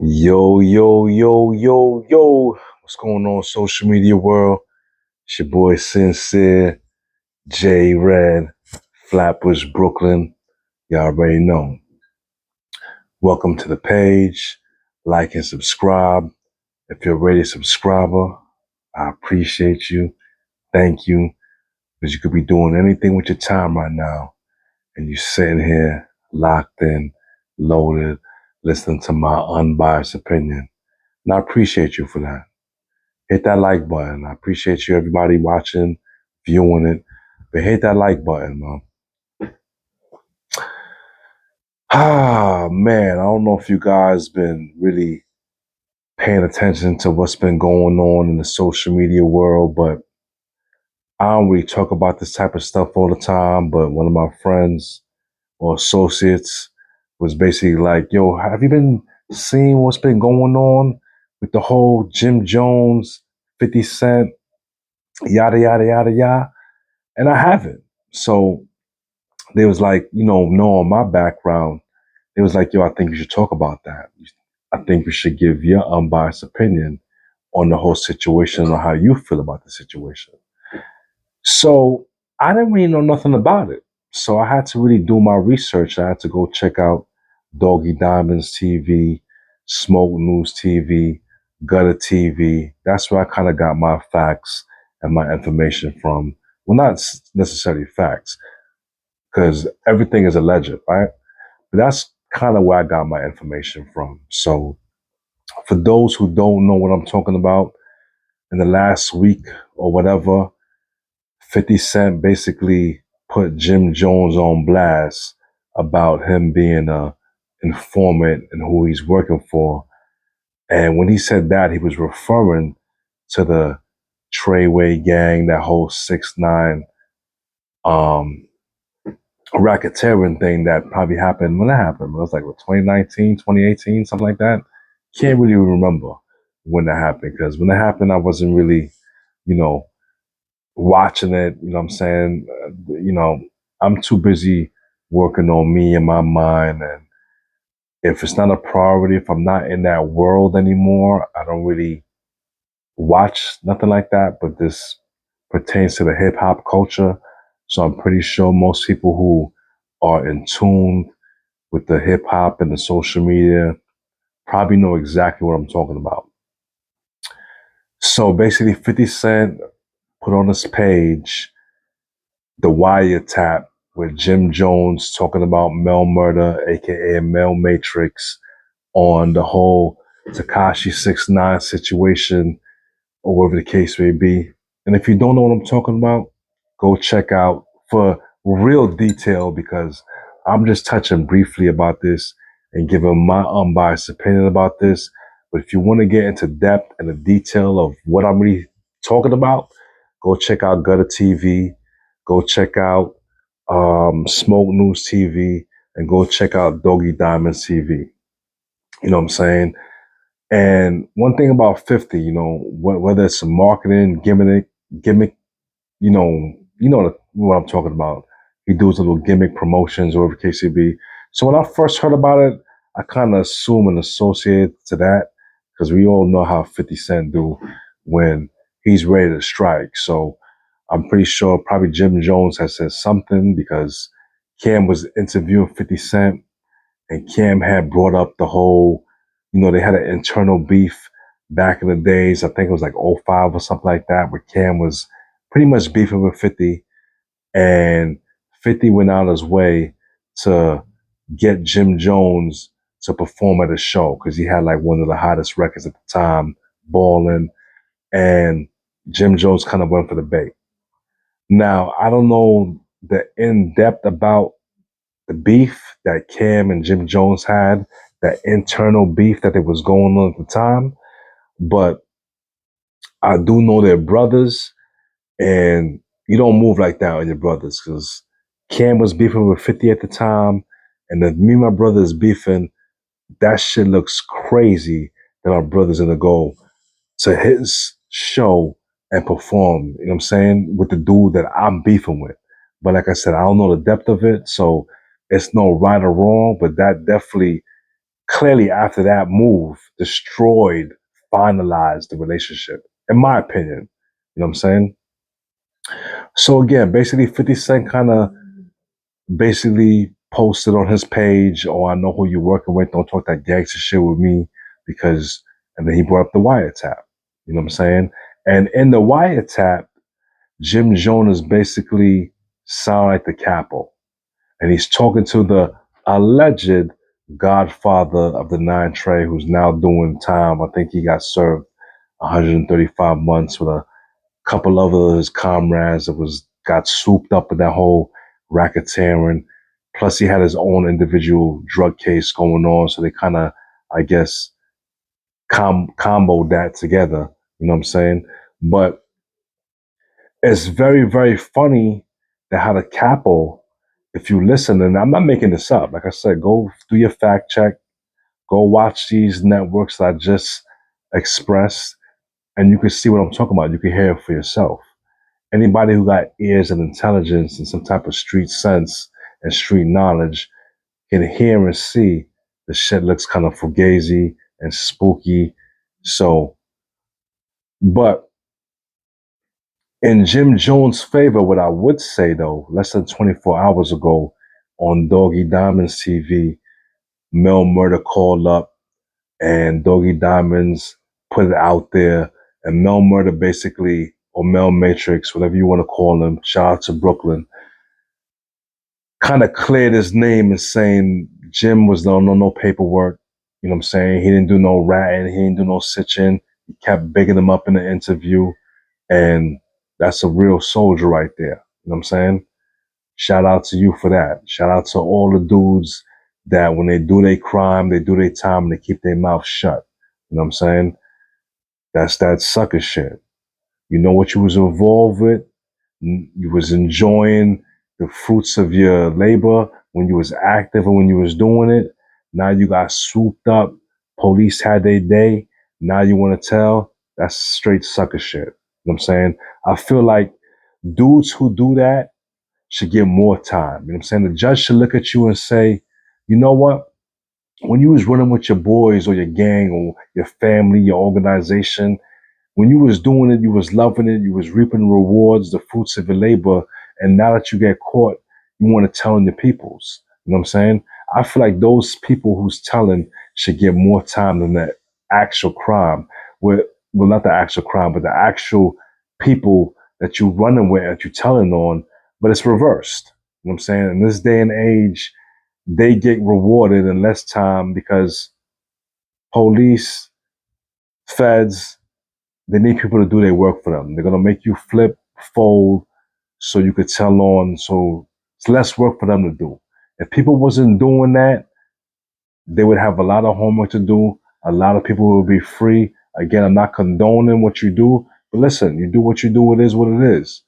Yo, yo, yo, yo, yo. What's going on, social media world? It's your boy Sincere, J Red, Flatbush, Brooklyn. Y'all already know. Welcome to the page. Like and subscribe. If you're already a subscriber, I appreciate you. Thank you. Because you could be doing anything with your time right now. And you sitting here locked in, loaded, listening to my unbiased opinion. And I appreciate you for that. Hit that like button. I appreciate you, everybody watching, viewing it. But hit that like button, man. Man, I don't know if you guys been really paying attention to what's been going on in the social media world, but I don't really talk about this type of stuff all the time. But one of my friends or associates was basically like, yo, have you been seeing what's been going on with the whole Jim Jones, 50 Cent, yada, yada, yada, yada? And I haven't. So they was like, knowing my background, it was like, yo, I think you should talk about that. I think you should give your unbiased opinion on the whole situation or how you feel about the situation. So I didn't really know nothing about it. So I had to really do my research. I had to go check out Doggy Diamonds TV, Smoke News TV, Gutter TV. That's where I kind of got my facts and my information from. Well, not necessarily facts, because everything is alleged, right? But that's kind of where I got my information from. So for those who don't know what I'm talking about, in the last week or whatever, 50 Cent basically put Jim Jones on blast about him being a informant and who he's working for. And when he said that, he was referring to the Treyway gang, that whole 6ix9ine um, racketeering thing that probably happened when that happened. It was like what, 2019, 2018, something like that. Can't really remember when that happened, because when that happened, I wasn't really, you know, watching it. You know what I'm saying? I'm too busy working on me and my mind. And if it's not a priority, if I'm not in that world anymore, I don't really watch nothing like that. But this pertains to the hip hop culture. So I'm pretty sure most people who are in tune with the hip hop and the social media probably know exactly what I'm talking about. So basically, 50 Cent put on his page the wiretap with Jim Jones talking about Mel Murder, aka Mel Matrix, on the whole Takashi 6ix9ine situation, or whatever the case may be. And if you don't know what I'm talking about, go check out for real detail, because I'm just touching briefly about this and giving my unbiased opinion about this. But if you want to get into depth and the detail of what I'm really talking about, go check out Gutter TV, go check out Smoke News TV, and go check out Doggy Diamonds TV. You know what I'm saying? And one thing about 50, whether it's a marketing gimmick, what I'm talking about. He does little gimmick promotions or whatever the case may be. So when I first heard about it, I kind of assume and associate to that, because we all know how 50 Cent do when he's ready to strike. So I'm pretty sure probably Jim Jones has said something, because Cam was interviewing 50 Cent, and Cam had brought up the whole, they had an internal beef back in the days. I think it was like '05 or something like that, where Cam was pretty much beefing with 50, and 50 went out his way to get Jim Jones to perform at a show, because he had like one of the hottest records at the time, Ballin', and Jim Jones kind of went for the bait. Now, I don't know the in depth about the beef that Cam and Jim Jones had, that internal beef that it was going on at the time, but I do know they're brothers, and you don't move like that on your brothers, because Cam was beefing with 50 at the time, and then me and my brother is beefing. That shit looks crazy that our brother's gonna go to his show and perform, you know what I'm saying, with the dude that I'm beefing with. But like I said, I don't know the depth of it, so it's no right or wrong, but that definitely clearly after that move destroyed, finalized the relationship, in my opinion. You know what I'm saying? So again, basically 50 Cent kind of basically posted on his page, "Oh, I know who you're working with. Don't talk that gangster shit with me," because, and then he brought up the wiretap. You know what I'm saying? And in the wiretap, Jim Jones basically sound like the capo, and he's talking to the alleged godfather of the nine Trey, who's now doing time. I think he got served 135 months with a couple of his comrades that was got swooped up in that whole racketeering. Plus, he had his own individual drug case going on, so they kind of, I guess, comboed that together. You know what I'm saying? But it's very, very funny that how the capo, if you listen, and I'm not making this up. Like I said, go do your fact check, go watch these networks that I just expressed, and you can see what I'm talking about. You can hear it for yourself. Anybody who got ears and intelligence and some type of street sense and street knowledge can hear and see the shit looks kind of fugazi and spooky. So, but in Jim Jones' favor, what I would say though, less than 24 hours ago on Doggy Diamonds TV, Mel Murder called up and Doggy Diamonds put it out there. And Mel Murder basically, or Mel Matrix, whatever you want to call him, shout out to Brooklyn, kind of cleared his name and saying Jim was no paperwork. You know what I'm saying? He didn't do no ratting. He didn't do no stitching. He kept bigging him up in the interview. And that's a real soldier right there. You know what I'm saying? Shout out to you for that. Shout out to all the dudes that when they do their crime, they do their time, and they keep their mouth shut. You know what I'm saying? That's that sucker shit. You know what you was involved with. You was enjoying the fruits of your labor when you was active and when you was doing it. Now you got swooped up. Police had their day. Now you want to tell? That's straight sucker shit. You know what I'm saying? I feel like dudes who do that should get more time. You know what I'm saying? The judge should look at you and say, you know what? When you was running with your boys or your gang or your family, your organization, when you was doing it, you was loving it, you was reaping rewards, the fruits of your labor, and now that you get caught, you want to tell on your peoples. You know what I'm saying? I feel like those people who's telling should get more time than the actual crime. Well, not the actual crime, but the actual people that you running with, that you telling on, but it's reversed. You know what I'm saying? In this day and age, they get rewarded in less time because police, feds, they need people to do their work for them. They're gonna make you flip, fold, so you could tell on. So it's less work for them to do. If people wasn't doing that, they would have a lot of homework to do. A lot of people will be free. Again, I'm not condoning what you do, but listen, you do what you do. It is what it is.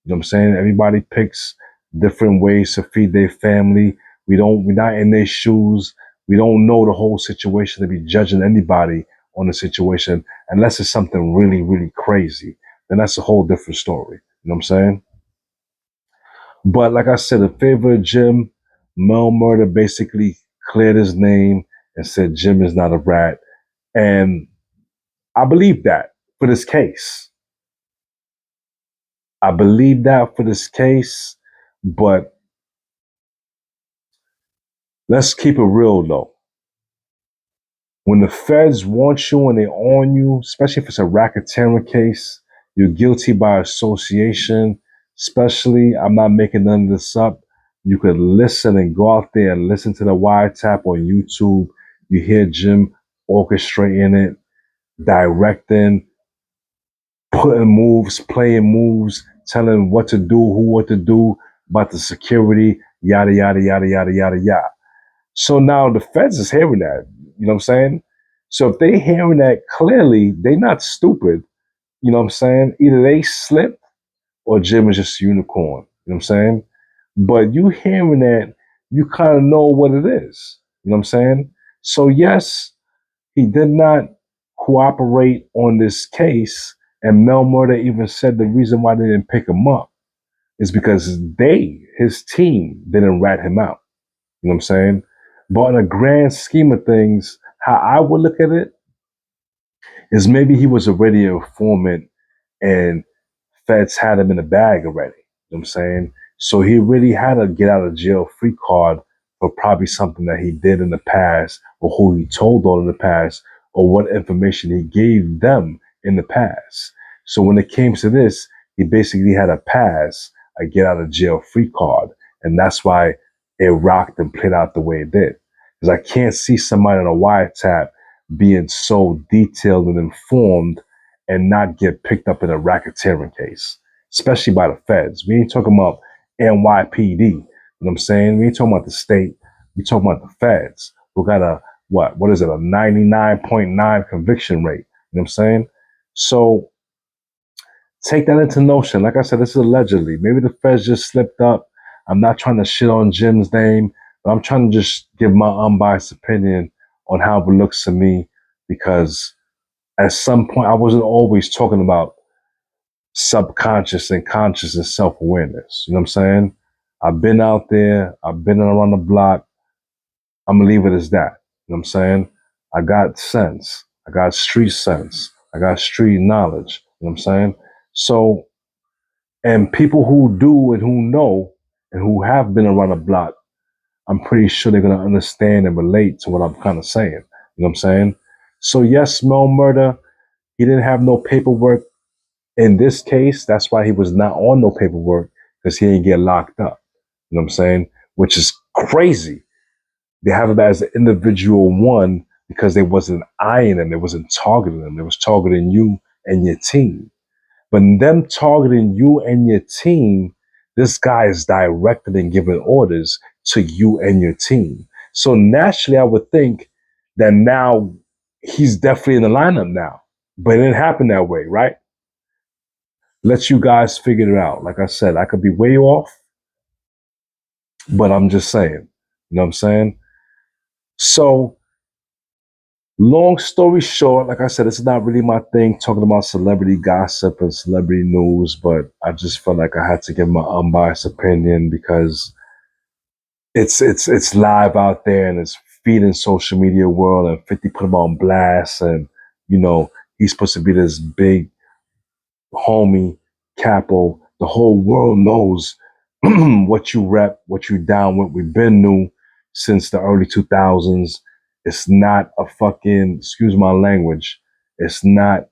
You know what I'm saying? Everybody picks different ways to feed their family. We're not in their shoes. We don't know the whole situation to be judging anybody on the situation unless it's something really, really crazy. Then that's a whole different story. You know what I'm saying? But like I said, in favor of Jim, Mel Murder basically cleared his name and said Jim is not a rat. And I believe that for this case. I believe that for this case, but let's keep it real though. When the feds want you and they own you, especially if it's a racketeering case, you're guilty by association. Especially, I'm not making none of this up. You could listen and go out there and listen to the wiretap on YouTube. You hear Jim orchestrating it, directing, putting moves, playing moves, telling what to do, who what to do, about the security, yada, yada, yada, yada, yada, yada. So now the feds is hearing that. You know what I'm saying? So if they hearing that clearly, they not stupid. You know what I'm saying? Either they slip or Jim is just a unicorn. You know what I'm saying? But you hearing that, you kind of know what it is. You know what I'm saying? So yes, he did not cooperate on this case. And Mel Murder even said the reason why they didn't pick him up is because his team, didn't rat him out. You know what I'm saying? But in a grand scheme of things, how I would look at it is maybe he was already a informant and feds had him in the bag already. You know what I'm saying? So he really had a get out of jail free card for probably something that he did in the past or who he told on in the past or what information he gave them in the past. So when it came to this, he basically had a pass, a get out of jail free card. And that's why it rocked and played out the way it did. Because I can't see somebody on a wiretap being so detailed and informed and not get picked up in a racketeering case, especially by the feds. We ain't talking about NYPD. You know what I'm saying? We ain't talking about the state. We talking about the feds who got a what is it, a 99.9 conviction rate. You know what I'm saying? So take that into notion. Like I said, this is allegedly. Maybe the feds just slipped up. I'm not trying to shit on Jim's name, but I'm trying to just give my unbiased opinion on how it looks to me because at some point I wasn't always talking about subconscious and conscious and self-awareness. You know what I'm saying? I've been out there, I've been around the block. I'm gonna leave it as that. You know what I'm saying? I got sense. I got street sense. I got street knowledge. You know what I'm saying? So, and people who do and who know and who have been around the block, I'm pretty sure they're gonna understand and relate to what I'm kind of saying. You know what I'm saying? So yes, small murder. He didn't have no paperwork in this case. That's why he was not on no paperwork because he didn't get locked up. You know what I'm saying? Which is crazy. They have him as an individual one because they wasn't eyeing him, they wasn't targeting him. They was targeting you and your team. But them targeting you and your team, this guy is directed and giving orders to you and your team. So naturally, I would think that now he's definitely in the lineup now. But it didn't happen that way, right? Let you guys figure it out. Like I said, I could be way off, but I'm just saying. You know what I'm saying? So, long story short, like I said, it's not really my thing talking about celebrity gossip and celebrity news, but I just felt like I had to give my unbiased opinion because it's live out there and it's feeding social media world and 50 put him on blast and you know he's supposed to be this big homie, capo. The whole world knows what you rep, what you down with. We've been new since the early 2000s. It's not a fucking, excuse my language, it's not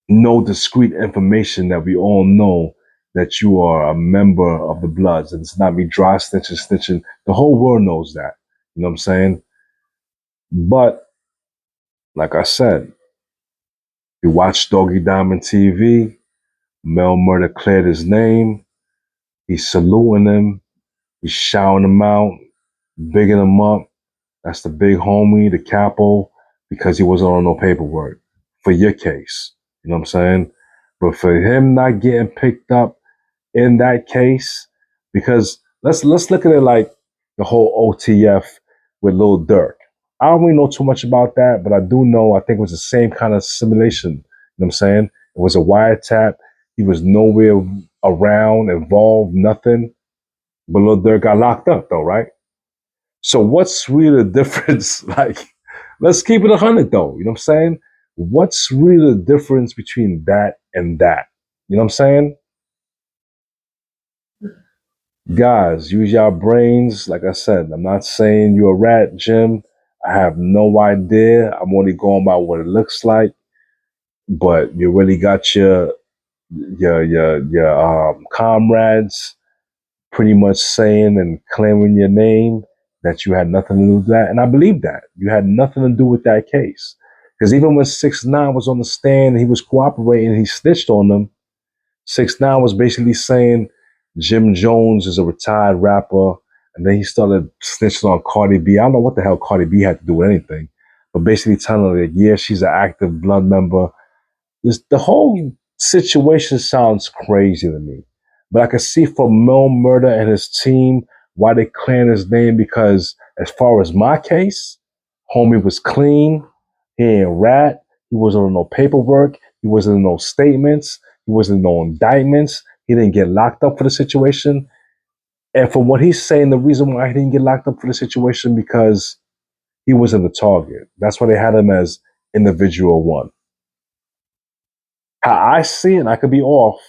no discrete information that we all know that you are a member of the Bloods. And it's not me dry snitching. The whole world knows that. You know what I'm saying? But like I said, you watch Doggy Diamond TV, Mel Murder cleared his name. He's saluting him. He's shouting him out, bigging him up. That's the big homie, the capo, because he wasn't on no paperwork for your case. You know what I'm saying? But for him not getting picked up in that case, because let's look at it like the whole OTF with Lil Durk. I don't really know too much about that, but I do know I think it was the same kind of simulation. You know what I'm saying? It was a wiretap. He was nowhere around, involved, nothing. But Lil Durk got locked up though, right? So what's really the difference? Like, let's keep it 100 though. You know what I'm saying? What's really the difference between that and that? You know what I'm saying? Guys, use your brains. Like I said, I'm not saying you're a rat, Jim. I have no idea. I'm only going by what it looks like. But you really got your comrades pretty much saying and claiming your name that you had nothing to do with that. And I believe that. You had nothing to do with that case. Because even when 6ix9ine was on the stand and he was cooperating, he snitched on them. 6ix9ine was basically saying Jim Jones is a retired rapper. And then he started snitching on Cardi B. I don't know what the hell Cardi B had to do with anything. But basically telling her that, yeah, she's an active blood member. The whole situation sounds crazy to me. But I can see for Mel Murder and his team why they clearing his name because as far as my case, homie was clean. He ain't rat. He wasn't on no paperwork. He wasn't in no statements. He wasn't in no indictments. He didn't get locked up for the situation. And from what he's saying, the reason why he didn't get locked up for the situation because he wasn't the target. That's why they had him as individual one. How I see it, I could be off.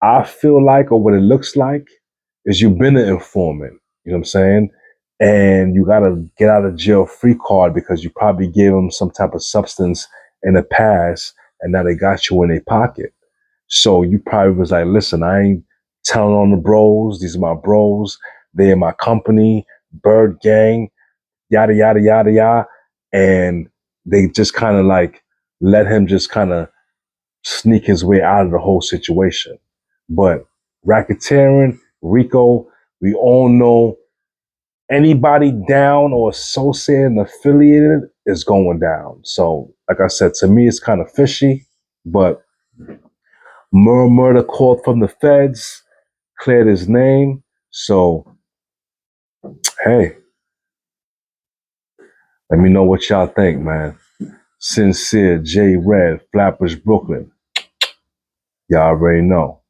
I feel like, or what it looks like, is you've been an informant. You know what I'm saying? And you got to get out of jail free card because you probably gave them some type of substance in the past, and now they got you in their pocket. So you probably was like, listen, I ain't telling on the bros. These are my bros. They in my company, Bird Gang, yada, yada, yada, yada. And they just kind of like let him just kind of sneak his way out of the whole situation. But racketeering, Rico, we all know anybody down or associated and affiliated is going down. So, like I said, to me, it's kind of fishy, but murder called from the feds, cleared his name. So, hey, let me know what y'all think, man. Sincere J Red, Flappers, Brooklyn. Y'all already know.